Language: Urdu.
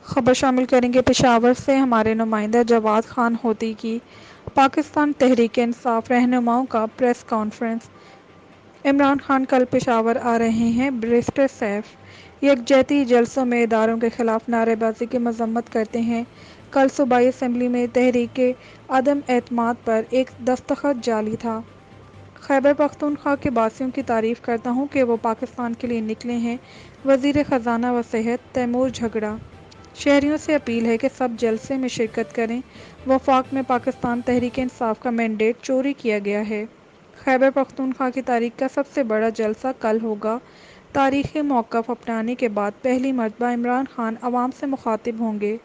خبر شامل کریں گے پشاور سے ہمارے نمائندہ جواد خان ہوتی کی پاکستان تحریک انصاف رہنماؤں کا پریس کانفرنس۔ عمران خان کل پشاور آ رہے ہیں۔ بیرسٹر سیف یکجہتی جلسوں میں اداروں کے خلاف نعرے بازی کی مذمت کرتے ہیں۔ کل صوبائی اسمبلی میں تحریک عدم اعتماد پر ایک دستخط جعلی تھا۔ خیبر پختونخوا کے باسیوں کی تعریف کرتا ہوں کہ وہ پاکستان کے لیے نکلے ہیں: وزیر خزانہ و صحت تیمور جھگڑا۔ شہریوں سے اپیل ہے کہ سب جلسے میں شرکت کریں۔ وفاق میں پاکستان تحریک انصاف کا مینڈیٹ چوری کیا گیا ہے۔ خیبر پختونخوا کی تاریخ کا سب سے بڑا جلسہ کل ہوگا۔ تاریخی موقف اپنانے کے بعد پہلی مرتبہ عمران خان عوام سے مخاطب ہوں گے۔